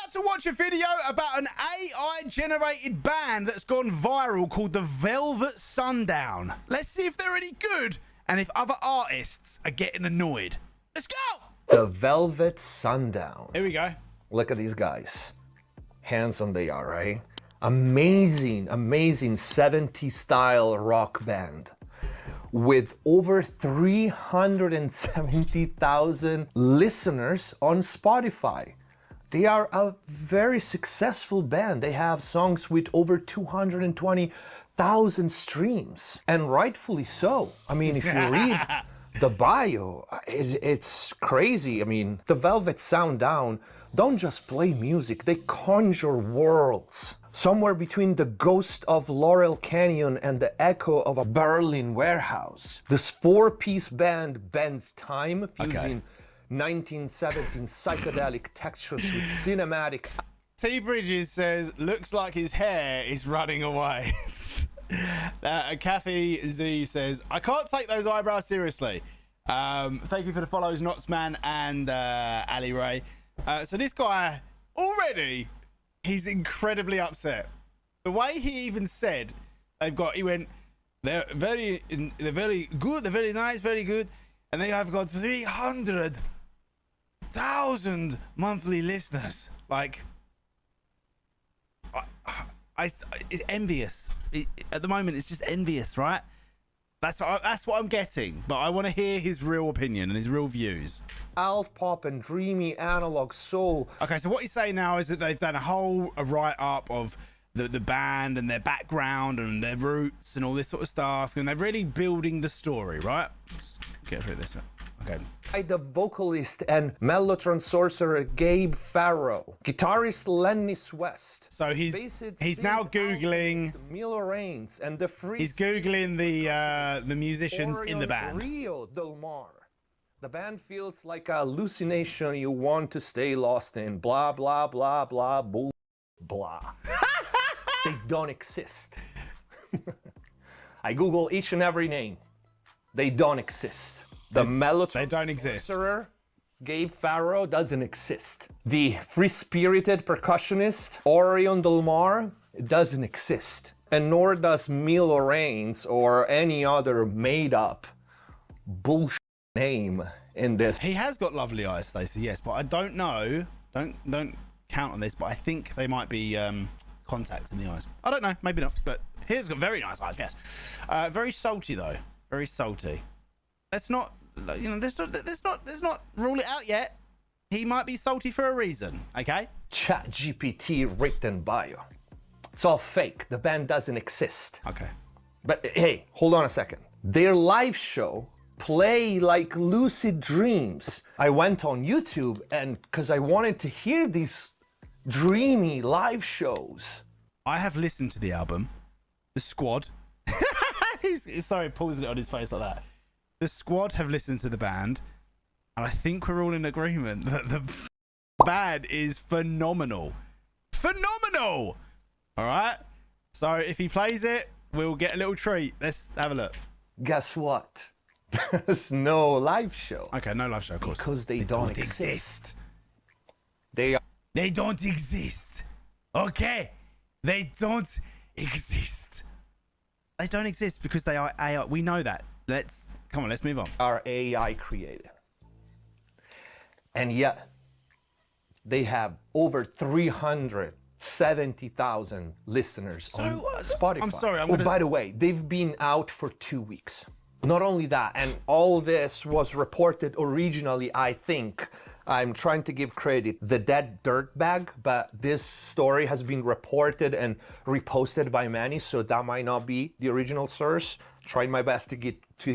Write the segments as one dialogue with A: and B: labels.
A: about to watch a video about an AI-generated band that's gone viral called the Velvet Sundown. Let's see if they're any good and if other artists are getting annoyed. Let's go!
B: The Velvet Sundown.
A: Here we go.
B: Look at these guys. Handsome they are, right? Amazing, amazing 70s style rock band with over 370,000 listeners on Spotify. They are a very successful band. They have songs with over 220,000 streams, and rightfully so. I mean, if you read the bio, it's crazy. I mean, the Velvet Sundown don't just play music, they conjure worlds. Somewhere between the ghost of Laurel Canyon and the echo of a Berlin warehouse. This four-piece band bends time, fusing 1917 psychedelic textures with cinematic.
A: T Bridges says, looks like his hair is running away. Kathy Z says, I can't take those eyebrows seriously. Thank you for the follows, Knotsman and Ali Ray. So this guy already, he's incredibly upset. The way he even said, he went, they're very good, they're very nice, very good, and they have got 300,000 monthly listeners. Like, it's envious. At the moment, it's just envious, right? That's what I'm getting, but I want to hear his real opinion and his real views.
B: Alt pop and dreamy analog soul.
A: Okay, so what he's saying now is that they've done a write-up of the band and their background and their roots and all this sort of stuff, and they're really building the story, right? Let's get through this. Okay.
B: The vocalist and mellotron sorcerer Gabe Farrow, guitarist Lennis West.
A: So he's now googling
B: Milo Rains and the free.
A: He's googling the musicians in the band.
B: Rio Del Mar. The band feels like a hallucination you want to stay lost in. Blah blah blah blah bull blah. They don't exist. I Google each and every name. They don't exist. The mellotron
A: they don't exist.
B: Sorcerer, Gabe Farrow doesn't exist. The free-spirited percussionist Orion Del Mar doesn't exist. And nor does Milo Rains or any other made-up bullshit name in this.
A: He has got lovely eyes, Stacey, yes, but I don't know. Don't count on this, but I think they might be contacts in the eyes. I don't know, maybe not, but he's got very nice eyes, yes. Very salty though, very salty. Let's not, you know, let's not rule it out yet. He might be salty for a reason, okay?
B: ChatGPT written bio. It's all fake. The band doesn't exist.
A: Okay.
B: But hey, hold on a second. Their live show play like lucid dreams. I went on YouTube and because I wanted to hear these dreamy live shows.
A: I have listened to the album. The Squad. he's sorry, pausing it on his face like that. The Squad have listened to the band, and I think we're all in agreement that the band is phenomenal. Phenomenal! All right? So if he plays it, we'll get a little treat. Let's have a look.
B: Guess what? There's no live show.
A: Okay, no live show, of course.
B: Because they don't exist. They
A: don't exist. Okay? They don't exist. They don't exist because they are AI. We know that. Come on, let's move on.
B: Are AI created. And yet, they have over 370,000 listeners on Spotify.
A: I'm sorry,
B: by the way, they've been out for 2 weeks. Not only that, and all this was reported originally, I think, I'm trying to give credit, The Dead Dirtbag, but this story has been reported and reposted by many, so that might not be the original source. Trying my best to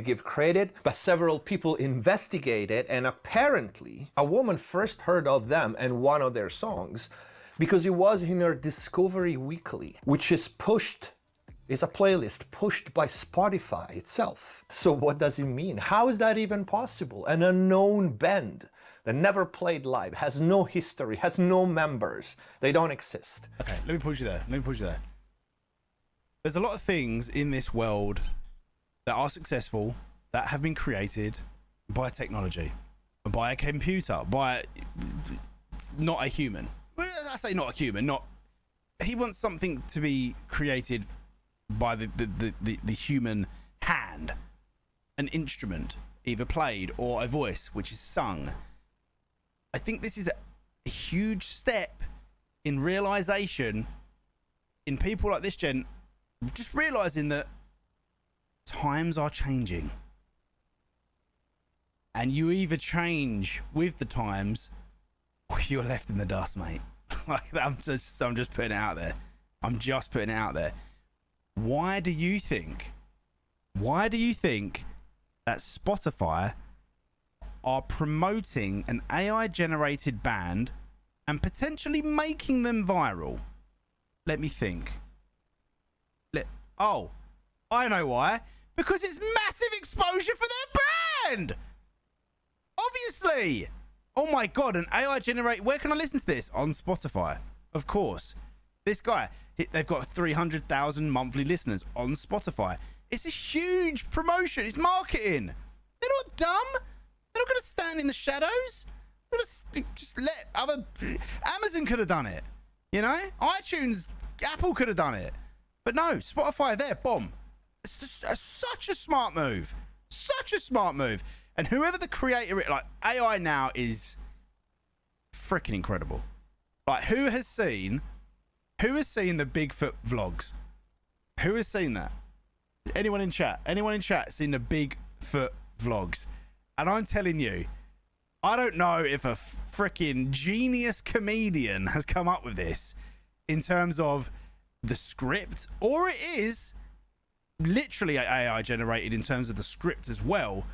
B: give credit, but several people investigated, and apparently a woman first heard of them and one of their songs because it was in her Discovery Weekly, which is a playlist pushed by Spotify itself. So what does it mean? How is that even possible? An unknown band that never played live, has no history, has no members. They don't exist.
A: Okay, let me push you there. There's a lot of things in this world that are successful, that have been created by technology, by a computer, by not a human. well, I say not a human, not, he wants something to be created by the human hand, an instrument either played or a voice which is sung. I think this is a huge step in realization in people like this gen, just realizing that times are changing, and you either change with the times or you're left in the dust, mate. Like, I'm just putting it out there. I'm just putting it out there. Why do you think that Spotify are promoting an AI generated band and potentially making them viral? Let me think. Oh, I know why. Because it's massive exposure for their brand. Obviously. Oh my God, an AI generate. Where can I listen to this? On Spotify. Of course. This guy, they've got 300,000 monthly listeners on Spotify. It's a huge promotion. It's marketing. They're not dumb. They're not going to stand in the shadows. They're going to just let other... Amazon could have done it. You know? iTunes, Apple could have done it. But no, Spotify there, boom. It's just such a smart move. Such a smart move. And whoever the creator, like, AI now is freaking incredible. Like, who has seen the Bigfoot vlogs? Who has seen that? Anyone in chat? Anyone in chat seen the Bigfoot vlogs? And I'm telling you, I don't know if a freaking genius comedian has come up with this in terms of the script, or it is literally AI generated in terms of the script as well.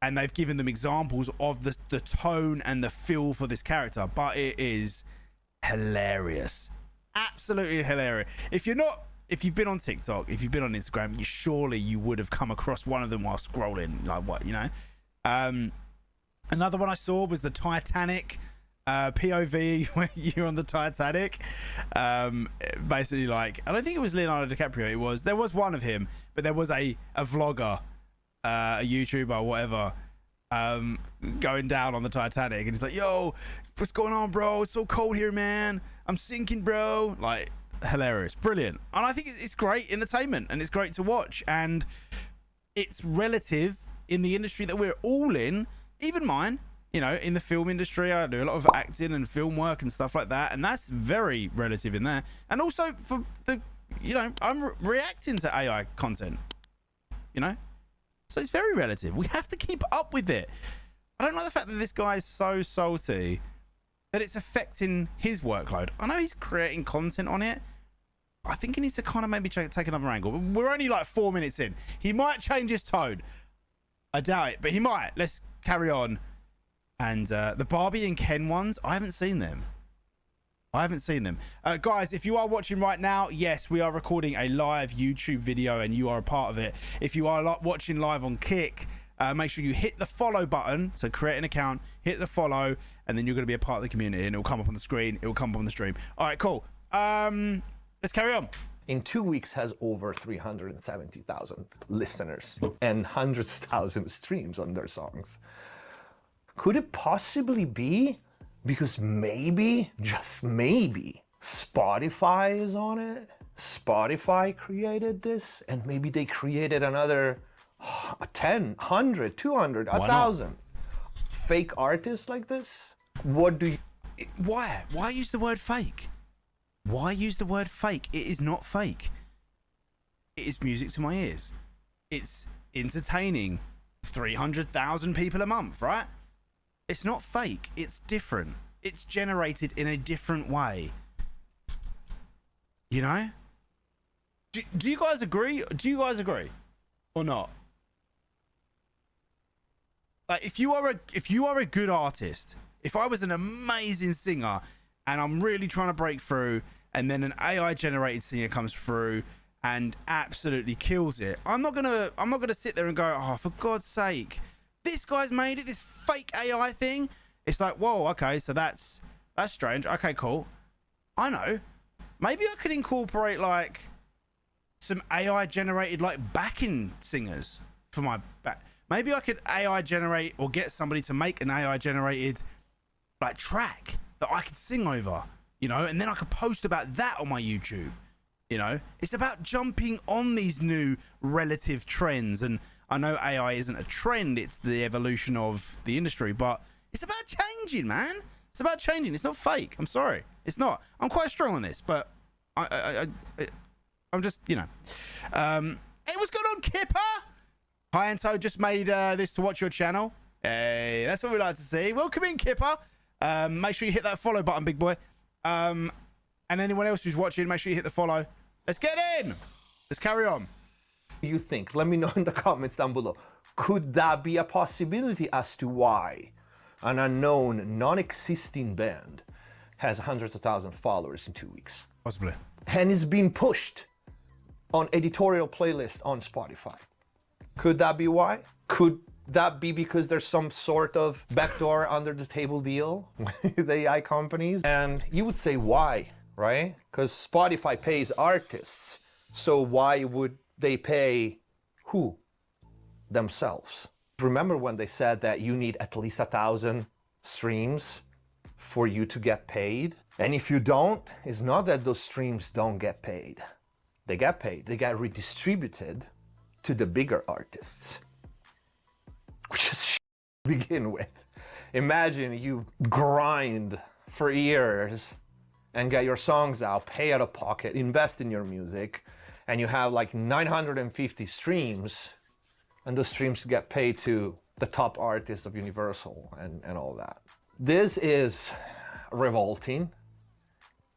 A: And they've given them examples of the tone and the feel for this character. But it is hilarious. Absolutely hilarious. If you've been on TikTok, if you've been on Instagram, surely you would have come across one of them while scrolling. Like, what, you know? Another one I saw was the Titanic POV, where you're on the Titanic. Basically, like, I don't think it was Leonardo DiCaprio. There was one of him, but there was a vlogger, a YouTuber or whatever, going down on the Titanic, and he's like, yo, what's going on, bro? It's so cold here, man. I'm sinking, bro. Like, hilarious, brilliant. And I think it's great entertainment, and it's great to watch, and it's relative in the industry that we're all in, even mine. You know, in the film industry, I do a lot of acting and film work and stuff like that, and that's very relative in there. And also for the, you know, I'm reacting to AI content, you know, so it's very relative. We have to keep up with it. I don't like the fact that this guy is so salty that it's affecting his workload. I know he's creating content on it. I think he needs to kind of maybe take another angle. We're only like 4 minutes in. He might change his tone. I doubt it, but he might. Let's carry on. And the Barbie and Ken ones, I haven't seen them. Guys, if you are watching right now, yes, we are recording a live YouTube video and you are a part of it. If you are watching live on Kick, make sure you hit the follow button. So create an account, hit the follow, and then you're going to be a part of the community, and it will come up on the screen. It will come up on the stream. All right, cool. Let's carry on.
B: In 2 weeks has over 370,000 listeners and hundreds of thousands of streams on their songs. Could it possibly be because maybe, just maybe, Spotify is on it? Spotify created this, and maybe they created another 10, 100, 200, 1,000 fake artists like this? What do you...
A: Why? Why use the word fake? Why use the word fake? It is not fake. It is music to my ears. It's entertaining 300,000 people a month, right? It's not fake. It's different. It's generated in a different way. You know? Do you guys agree? Do you guys agree or not? Like, if you are a good artist, if I was an amazing singer and I'm really trying to break through, and then an AI generated singer comes through and absolutely kills it, I'm not gonna sit there and go, oh, for God's sake, this guy's made it, this fake AI thing. It's like, whoa, okay, so that's strange. Okay, cool. I know. Maybe I could incorporate like some AI generated like backing singers for my back. Maybe I could AI generate or get somebody to make an AI generated like track that I could sing over. you know, and then I could post about that on my YouTube. You know, it's about jumping on these new relative trends. And I know AI isn't a trend, it's the evolution of the industry, but it's about changing, man. It's about changing. It's not fake. I'm sorry. It's not. I'm quite strong on this, but I'm just, you know. Hey, what's going on, Kipper? Hi, Anto. Just made this to watch your channel. Hey, that's what we like to see. Welcome in, Kipper. Make sure you hit that follow button, big boy. And anyone else who's watching, make sure you hit the follow. Let's get in. Let's carry on.
B: You think? Let me know in the comments down below. Could that be a possibility as to why an unknown, non-existing band has hundreds of thousands of followers in 2 weeks?
A: Possibly.
B: And is being pushed on editorial playlists on Spotify. Could that be why? Could that be because there's some sort of backdoor under the table deal with AI companies? And you would say why, right? Because Spotify pays artists. So why would they pay who? Themselves. Remember when they said that you need at least 1,000 streams for you to get paid? And if you don't, it's not that those streams don't get paid. They get paid. They get redistributed to the bigger artists, which is to begin with. Imagine you grind for years and get your songs out, pay out of pocket, invest in your music, and you have like 950 streams, and those streams get paid to the top artists of Universal and all that. This is revolting,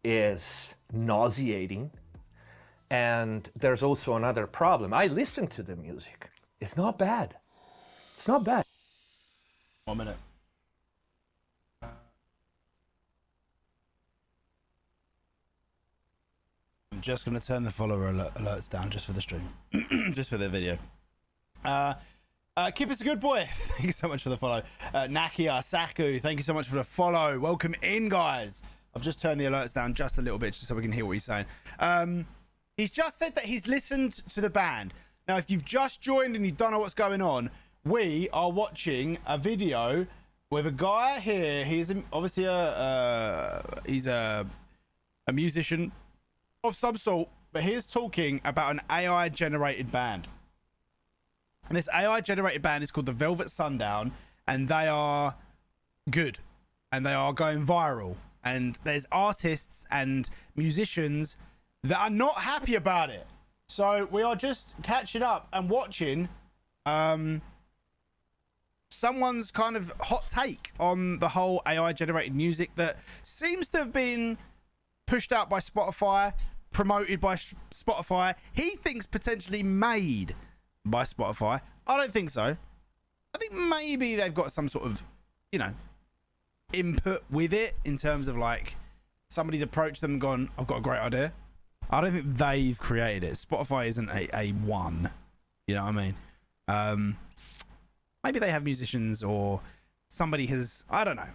B: is nauseating, and there's also another problem. I listen to the music. It's not bad. It's not bad.
A: 1 minute. I'm just going to turn the follower alerts down just for the stream, just for the video. Kip is a good boy. Thank you so much for the follow. Nakia, Saku, thank you so much for the follow. Welcome in, guys. I've just turned the alerts down just a little bit just so we can hear what he's saying. He's just said that he's listened to the band. Now, if you've just joined and you don't know what's going on, we are watching a video with a guy here. He's obviously he's a musician of some sort, but he's talking about an AI generated band. And this AI generated band is called the Velvet Sundown, and they are good and they are going viral. And there's artists and musicians that are not happy about it. So we are just catching up and watching someone's kind of hot take on the whole AI generated music that seems to have been pushed out by Spotify, promoted by Spotify. He thinks potentially made by Spotify. I don't think so. I think maybe they've got some sort of, you know, input with it in terms of like somebody's approached them and gone, I've got a great idea. I don't think they've created it. Spotify isn't a one. You know what I mean? Maybe they have musicians or somebody has, I don't know.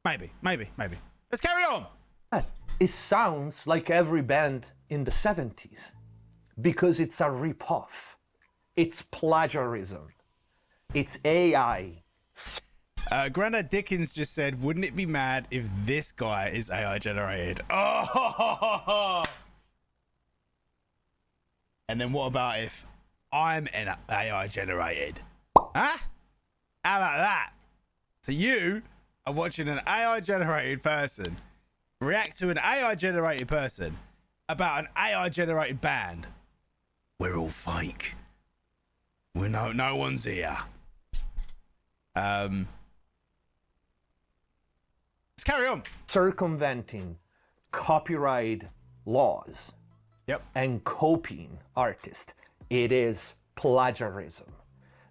A: Maybe. Let's carry on.
B: It sounds like every band in the 70s because it's a rip-off. It's plagiarism. It's AI.
A: Grandad Dickens just said, wouldn't it be mad if this guy is AI generated? Oh! And then what about if I'm AI generated? Huh? How about that? So you are watching an AI generated person react to an AI generated person about an AI generated band. We're all fake. We know no one's here. Let's carry on.
B: Circumventing copyright laws.
A: Yep.
B: And copying artists. It is plagiarism.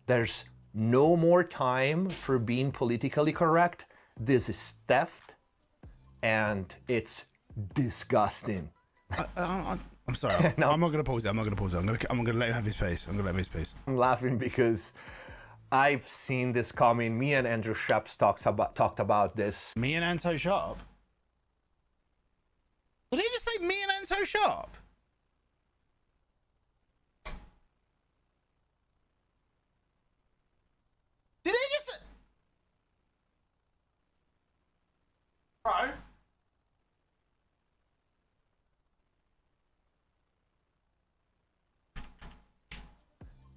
B: There's no more time for being politically correct. This is theft, and it's disgusting.
A: I'm sorry.
B: No.
A: I'm not gonna pause it. I'm gonna let him have his space.
B: I'm laughing because I've seen this coming. Me and Andrew Sheps talked about this.
A: Me and Anto Sharp. Did he just say me and Anto Sharp? Did he just? Bro,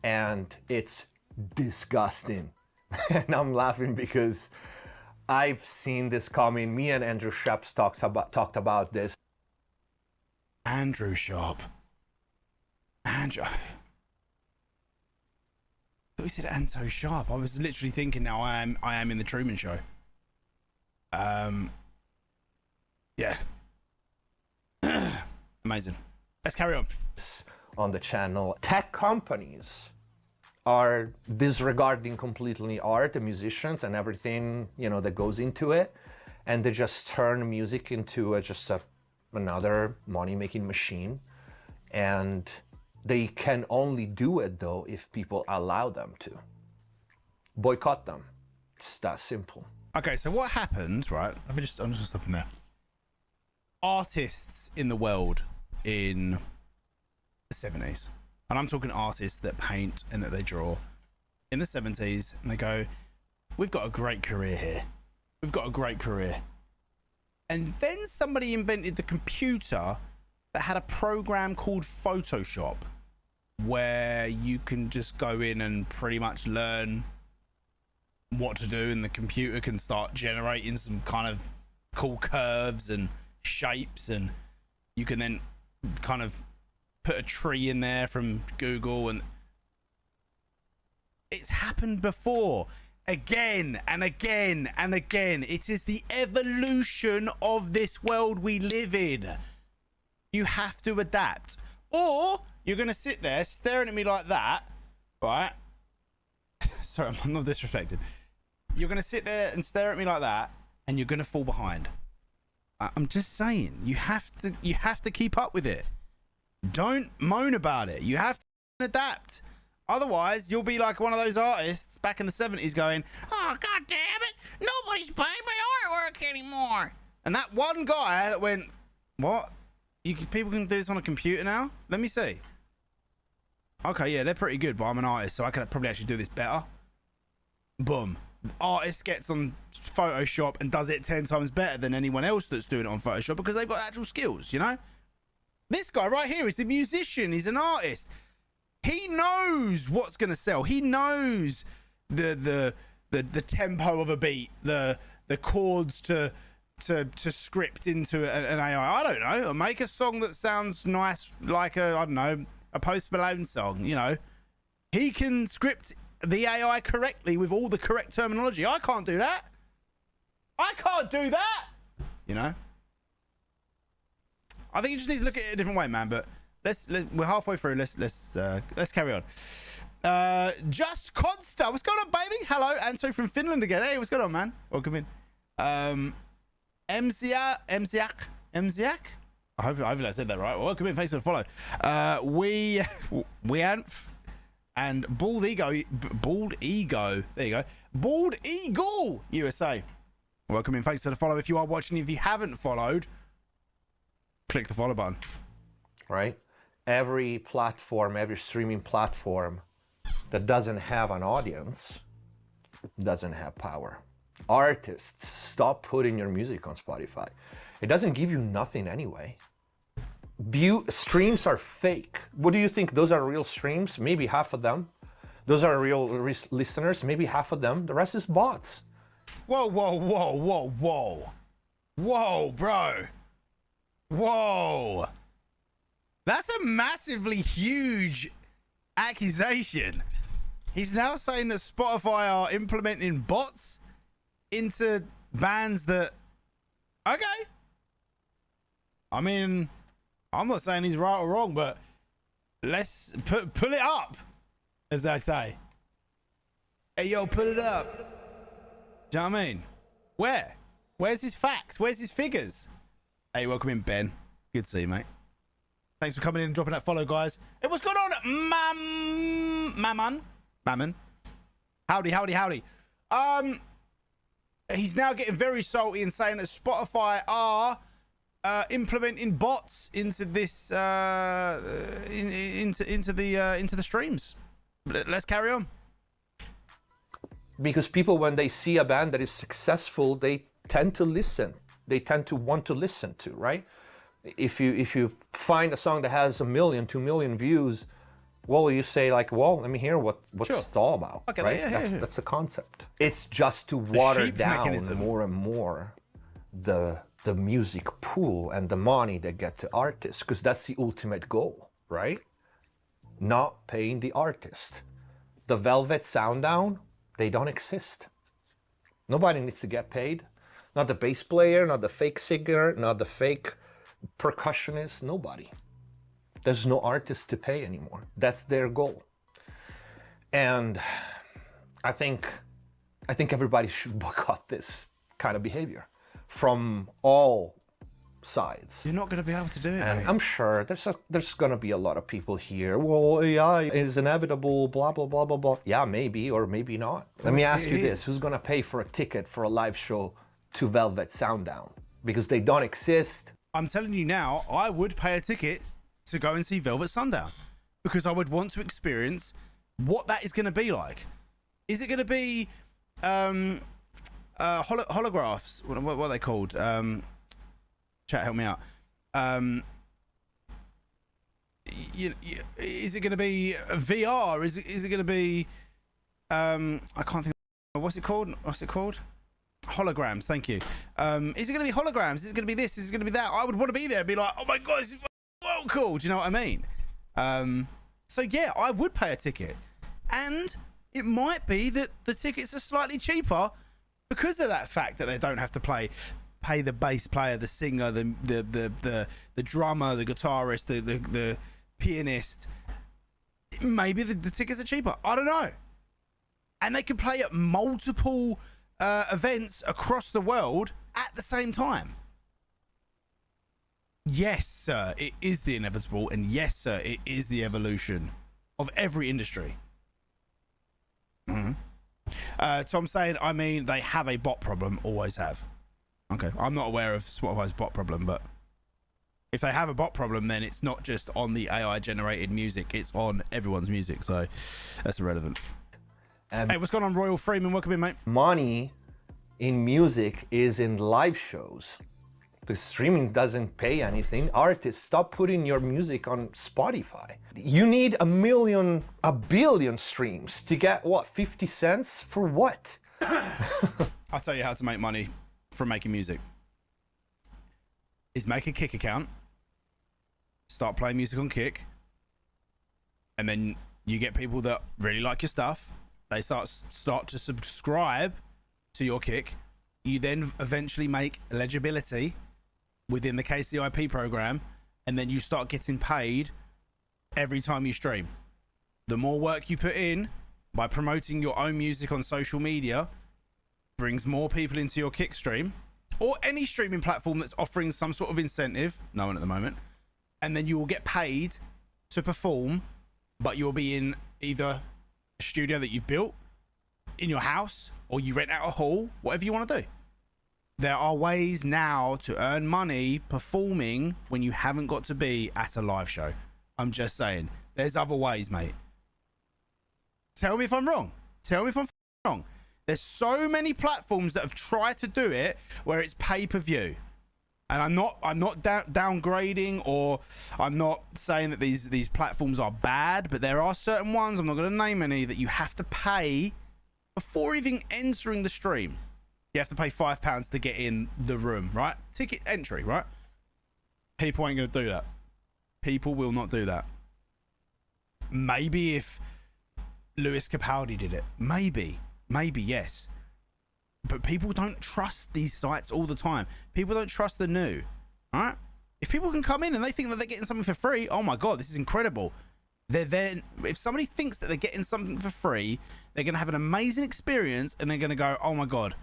B: and it's disgusting. And I'm laughing because I've seen this coming. Me and Andrew Sheps talked about this.
A: Andrew Sharp. Andrew. I thought he said Anto Sharp. I was literally thinking now I am in the Truman Show. Yeah. Amazing. Let's carry on.
B: On the channel, tech companies are disregarding completely art, the musicians, and everything that goes into it, and they just turn music into another money-making machine, and they can only do it though if people allow them to. Boycott them. It's that simple.
A: Okay, so what happened, right? I'm just stopping there. Artists in the world in the 70s, and I'm talking artists that paint and that they draw in the 70s, and they go, we've got a great career here. We've got a great career. And then somebody invented the computer that had a program called Photoshop, where you can just go in and pretty much learn what to do, and the computer can start generating some kind of cool curves and shapes, and you can then kind of put a tree in there from Google, and it's happened before, again and again and again. It is the evolution of this world we live in. You have to adapt, or you're gonna sit there staring at me like that, right? Sorry, I'm not disrespecting. You're gonna sit there and stare at me like that, and you're gonna fall behind. I'm just saying, you have to keep up with it. Don't moan about it. You have to adapt. Otherwise, you'll be like one of those artists back in the 70s going, oh, God damn it, nobody's buying my artwork anymore. And that one guy that went, what? People can do this on a computer now? Let me see. Okay, yeah, they're pretty good, but I'm an artist, so I could probably actually do this better. Boom. Artist gets on Photoshop and does it 10 times better than anyone else that's doing it on Photoshop because they've got actual skills, you know? This guy right here is the musician. He's an artist. He knows what's going to sell. He knows the tempo of a beat, the chords to script into an AI. I don't know. Or make a song that sounds nice, like I don't know, a Post Malone song, you know. He can script the AI correctly with all the correct terminology. I can't do that. I can't do that. You know? I think you just need to look at it a different way, man. But we're halfway through. Let's carry on. Just Consta, what's going on, baby? Hello, Anto from Finland again. Hey, what's going on, man? Welcome in. Mziak. Hopefully I said that right. Welcome in. Thanks for the follow. We Anf and Bald Ego. There you go. Bald Eagle USA. Welcome in. Thanks for the follow. If you are watching, if you haven't followed, click the follow button.
B: Right? Every platform, every streaming platform that doesn't have an audience doesn't have power. Artists, stop putting your music on Spotify. It doesn't give you nothing anyway. Streams are fake. What do you think? Those are real streams? Maybe half of them. Those are real listeners? Maybe half of them. The rest is bots.
A: Whoa, bro. Whoa. That's a massively huge accusation. He's now saying that Spotify are implementing bots into bands that... Okay. I mean, I'm not saying he's right or wrong, but let's pull it up, as they say. Hey, yo, pull it up. Do you know what I mean? Where's his facts? Where's his figures? Hey, welcome in, Ben. Good to see you, mate. Thanks for coming in and dropping that follow, guys. Hey, what's going on, Mammon? Howdy. He's now getting very salty and saying that Spotify are implementing bots into this into the streams. Let's carry on.
B: Because people, when they see a band that is successful, they tend to listen. They tend to want to listen to, right? If you find a song that has 1 million, 2 million views, Well, you say like, well, let me hear what's
A: Sure.
B: it all about,
A: Okay,
B: right?
A: yeah,
B: That's a concept. It's just to water
A: sheep
B: down
A: mechanism.
B: more and more the music pool and the money they get to artists, because that's the ultimate goal, right? Not paying the artist. The Velvet Sundown, they don't exist. Nobody needs to get paid. Not the bass player, not the fake singer, not the fake percussionist, nobody. There's no artist to pay anymore. That's their goal. And I think everybody should boycott this kind of behavior from all sides.
A: You're not going to be able to do it,
B: And
A: mate.
B: I'm sure there's gonna be a lot of people here. Well, AI is inevitable, blah blah blah blah blah. Yeah, maybe or maybe not. Let me ask you this: who's gonna pay for a ticket for a live show to Velvet Sundown? Because they don't exist.
A: I'm telling you now, I would pay a ticket to go and see Velvet Sundown because I would want to experience what that is going to be like. Is it going to be holographs? What are they called? Chat, help me out. Is it going to be VR? Is it going to be? I can't think. What's it called? Holograms. Thank you. Is it going to be holograms? Is it going to be this? Is it going to be that? I would want to be there and be like, oh my god, this is well cool. Do you know what I mean? So yeah, I would pay a ticket, and it might be that the tickets are slightly cheaper because of that fact that they don't have to pay the bass player, the singer, the drummer, the guitarist, the pianist. Maybe the tickets are cheaper. I don't know. And they can play at multiple events across the world at the same time. Yes, sir, it is the inevitable, and yes, sir, it is the evolution of every industry. Tom saying, I mean, they have a bot problem, always have. Okay, I'm not aware of Spotify's bot problem, but if they have a bot problem, then it's not just on the AI generated music, it's on everyone's music, so that's irrelevant. Hey, what's going on, Royal Freeman? Welcome in, mate.
B: Money in music is in live shows. The streaming doesn't pay anything. Artists, stop putting your music on Spotify. You need a billion streams to get what, 50 cents for what?
A: I'll tell you how to make money from making music. Is make a Kick account, start playing music on Kick, and then you get people that really like your stuff. They start to subscribe to your Kick. You then eventually make eligibility within the KCIP program, and then you start getting paid every time you stream. The more work you put in by promoting your own music on social media brings more people into your Kick stream, or any streaming platform that's offering some sort of incentive. No one at the moment. And then you will get paid to perform, but you'll be in either a studio that you've built in your house, or you rent out a hall, whatever you want to do. There are ways now to earn money performing when you haven't got to be at a live show. I'm just saying, there's other ways, mate. Tell me if I'm wrong. Tell me if I'm wrong. There's so many platforms that have tried to do it where it's pay-per-view. And I'm not downgrading, or I'm not saying that these platforms are bad, but there are certain ones, I'm not going to name any, that you have to pay before even entering the stream. You have to pay £5 to get in the room, right? Ticket entry, right? People ain't going to do that. People will not do that. Maybe if Lewis Capaldi did it. Maybe, yes. But people don't trust these sites all the time. People don't trust the new, right? If people can come in and they think that they're getting something for free, oh my God, this is incredible. If somebody thinks that they're getting something for free, they're going to have an amazing experience, and they're going to go, oh my God,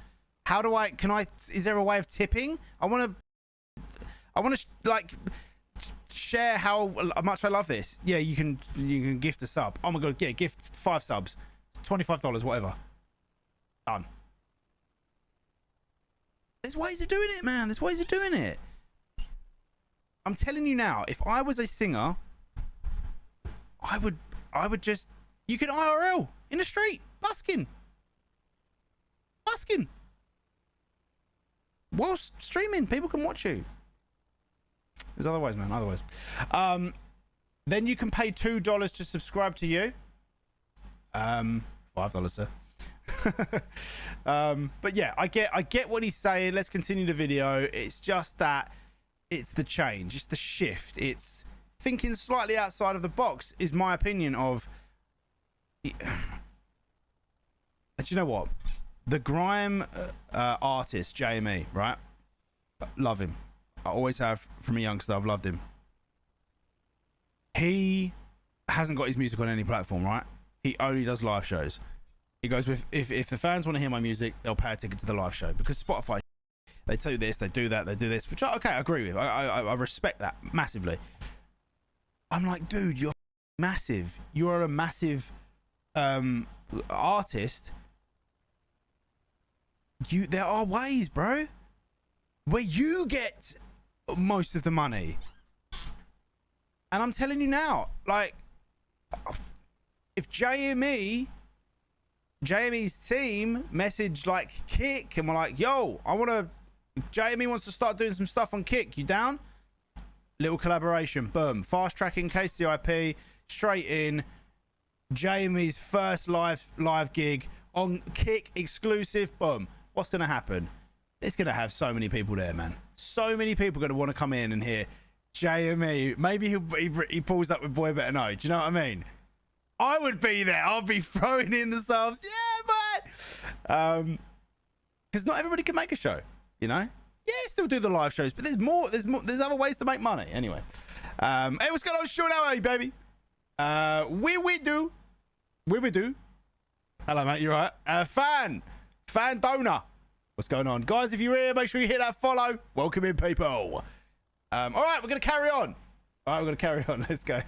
A: is there a way of tipping? I want to like share how much I love this. Yeah, you can gift a sub. Oh my God, yeah, gift 5 subs, $25, whatever. Done. There's ways of doing it, man. There's ways of doing it. I'm telling you now, if I was a singer, I would just, you could IRL in the street, busking. Whilst streaming, people can watch you. There's other ways, man, other ways. Then you can pay $2 to subscribe to you. $5, sir. But yeah, I get what he's saying. Let's continue the video. It's just that it's the change, it's the shift, it's thinking slightly outside of the box, is my opinion of. Do you know what? The grime artist JME, right? Love him. I always have from a youngster. I've loved him. He hasn't got his music on any platform, right? He only does live shows. He goes with, if the fans want to hear my music, they'll pay a ticket to the live show, because Spotify, they do this, they do that, they do this, which I agree with. I respect that massively. I'm like, dude, you're massive. You are a massive artist. There are ways, bro, where you get most of the money. And I'm telling you now, like, if JME's team message like Kick and we're like, yo, JME wants to start doing some stuff on Kick, you down? Little collaboration, boom, fast tracking KCIP straight in. JME's first live gig on Kick exclusive, boom. What's gonna happen? It's gonna have so many people there, man. So many people gonna want to come in and hear JME. Maybe he pulls up with Boy Better Know. Do you know what I mean? I would be there. I'll be throwing in the subs. Yeah, man. Because not everybody can make a show, you know? Yeah, still do the live shows, but there's more. There's other ways to make money. Anyway. Hey, what's going on? Sean, how are you, baby? We do. Hello, mate. You all right? Fan donor. What's going on? Guys, if you're here, make sure you hit that follow. Welcome in, people. All right, we're going to carry on. Let's go.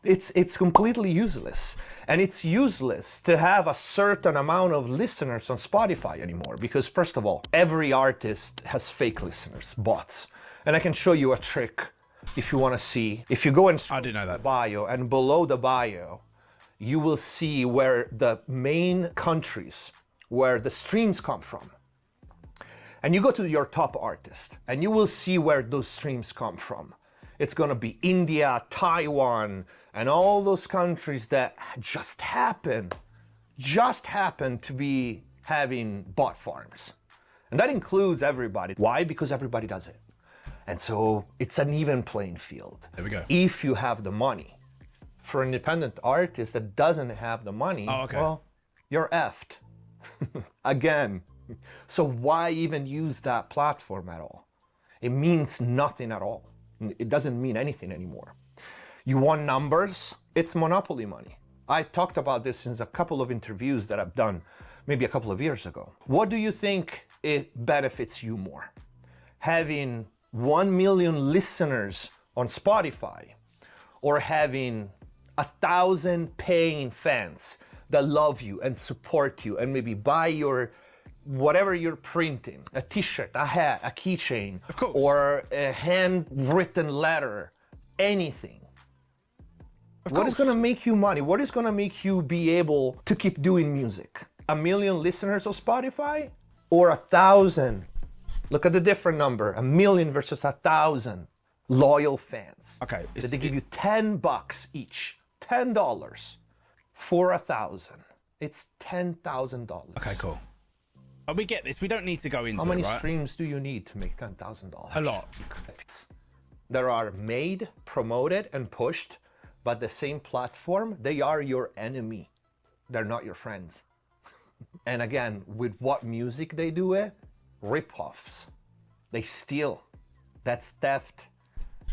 B: It's completely useless. And it's useless to have a certain amount of listeners on Spotify anymore. Because first of all, every artist has fake listeners, bots. And I can show you a trick if you want to see. If you go and
A: I didn't know that.
B: bio, and below the bio, you will see where the main countries where the streams come from. And you go to your top artist, and you will see where those streams come from. It's gonna be India, Taiwan, and all those countries that just happen to be having bot farms. And that includes everybody. Why? Because everybody does it. And so it's an even playing field.
A: There we go.
B: If you have the money. For an independent artist that doesn't have the money, well, you're effed. Again. So why even use that platform at all? It means nothing at all. It doesn't mean anything anymore. You want numbers? It's monopoly money. I talked about this in a couple of interviews that I've done maybe a couple of years ago. What do you think it benefits you more? Having 1 million listeners on Spotify, or having 1,000 paying fans that love you and support you and maybe buy your whatever you're printing, a t-shirt, a hat, a keychain,
A: of course,
B: or a handwritten letter, anything. What is gonna make you money? What is gonna make you be able to keep doing music? 1 million listeners on Spotify, or 1,000? Look at the different number, 1 million versus 1,000 loyal fans.
A: Okay.
B: They give you $10 each, $10 for 1,000. It's $10,000.
A: Okay, cool. We get this. We don't need to go into it,
B: How many
A: right?
B: streams do you need to make $10,000?
A: A lot.
B: There are made, promoted, and pushed, but the same platform, they are your enemy. They're not your friends. And again, with what music they do it? Rip-offs. They steal. That's theft.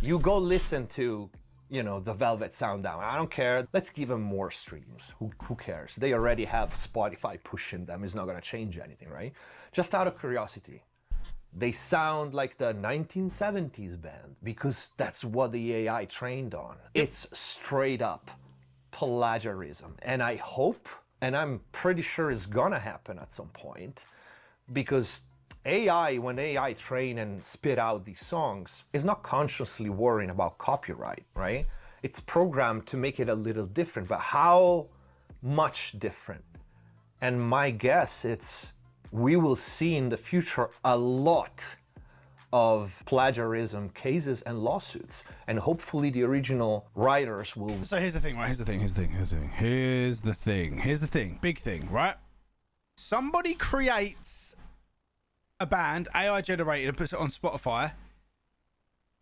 B: You go listen to, the Velvet Sundown. I don't care. Let's give them more streams. Who cares? They already have Spotify pushing them. It's not going to change anything, right? Just out of curiosity. They sound like the 1970s band because that's what the AI trained on. It's straight up plagiarism. And I hope, and I'm pretty sure it's going to happen at some point, because when AI train and spit out these songs, is not consciously worrying about copyright, right? It's programmed to make it a little different, but how much different? And my guess, we will see in the future a lot of plagiarism cases and lawsuits, and hopefully the original writers will.
A: So here's the thing, right? Here's the thing. Big thing, right? Somebody creates a band, AI generated, and puts it on Spotify,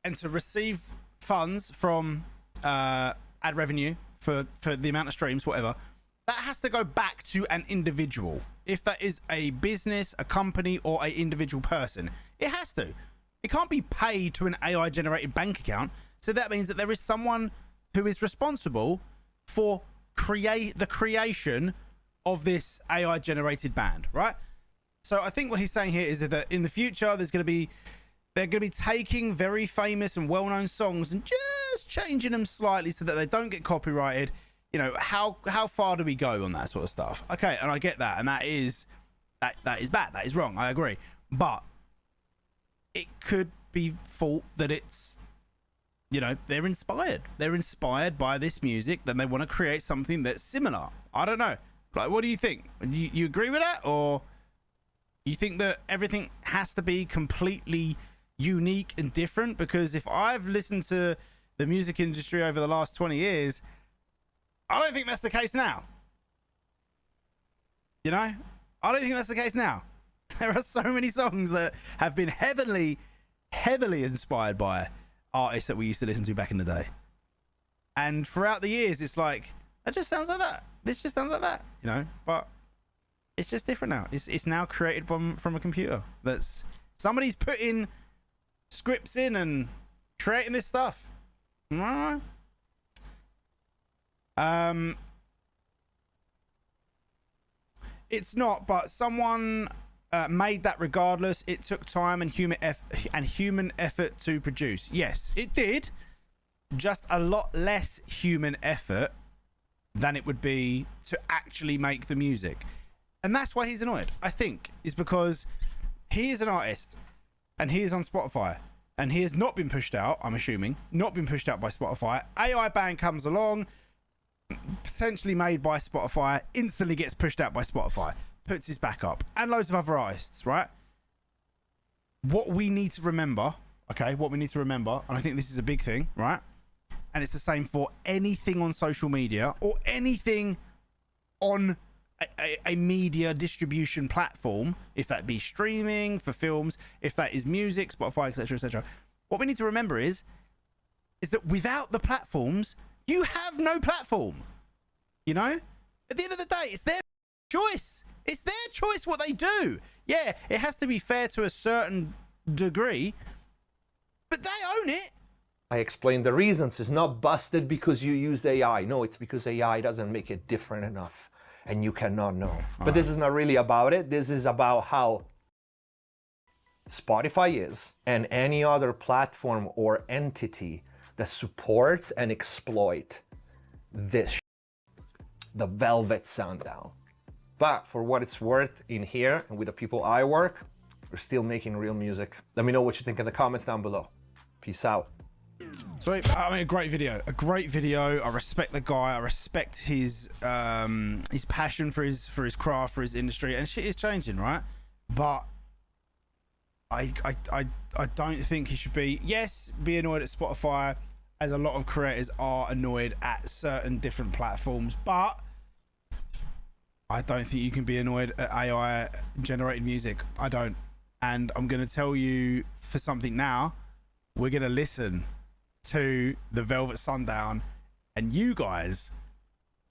A: and to receive funds from ad revenue for the amount of streams, whatever, that has to go back to an individual. If that is a business, a company, or a individual person, it has to. It can't be paid to an AI generated bank account. So that means that there is someone who is responsible for the creation of this AI generated band, right? So I think what he's saying here is that in the future they're going to be taking very famous and well-known songs and just changing them slightly so that they don't get copyrighted. You know, how far do we go on that sort of stuff? Okay, and I get that, and that is bad. That is wrong. I agree, but it could be thought that it's, you know, they're inspired by this music, then they want to create something that's similar. I don't know. Like, what do you think? You agree with that, or you think that everything has to be completely unique and different? Because if I've listened to the music industry over the last 20 years, I don't think that's the case now. You know, I don't think that's the case now. There are so many songs that have been heavily inspired by artists that we used to listen to back in the day. And throughout the years, it's like, that just sounds like that. This just sounds like that, you know, but it's just different now. It's now created from a computer. That's somebody's putting scripts in and creating this stuff. It's not, but someone made that regardless. It took time and human effort to produce. Yes, it did. Just a lot less human effort than it would be to actually make the music. And that's why he's annoyed, I think, is because he is an artist and he is on Spotify and he has not been pushed out, I'm assuming, not been pushed out by Spotify. AI band comes along, potentially made by Spotify, instantly gets pushed out by Spotify, puts his back up, and loads of other artists, right? What we need to remember, and I think this is a big thing, right? And it's the same for anything on social media or anything on a media distribution platform, if that be streaming for films, if that is music, Spotify, etc., etc. What we need to remember is that without the platforms, you have no platform. You know, at the end of the day, it's their choice. It's their choice what they do. Yeah, it has to be fair to a certain degree, but they own it.
B: I explained the reasons. It's not busted because you used AI. No, it's because AI doesn't make it different enough and you cannot know. But this is not really about it. This is about how Spotify is and any other platform or entity that supports and exploit this, the Velvet Sundown. But for what it's worth, in here and with the people I work, we're still making real music. Let me know what you think in the comments down below. Peace out.
A: Sweet. I mean, a great video. I respect the guy. I respect his passion for his craft, for his industry, and shit is changing, right? But I don't think he should be annoyed at Spotify, as a lot of creators are annoyed at certain different platforms, but I don't think you can be annoyed at AI generated music. I don't. And I'm going to tell you for something now. We're going to listen to the Velvet Sundown and you guys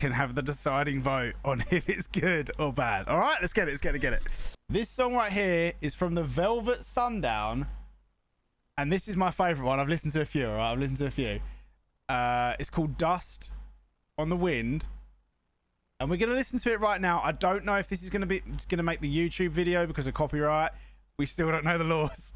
A: can have the deciding vote on if it's good or bad. All right, let's get it. This song right here is from the Velvet Sundown, and this is my favorite one. I've listened to a few. All right, it's called Dust on the Wind, and we're gonna listen to it right now. I don't know if this is gonna make the YouTube video because of copyright. We still don't know the laws.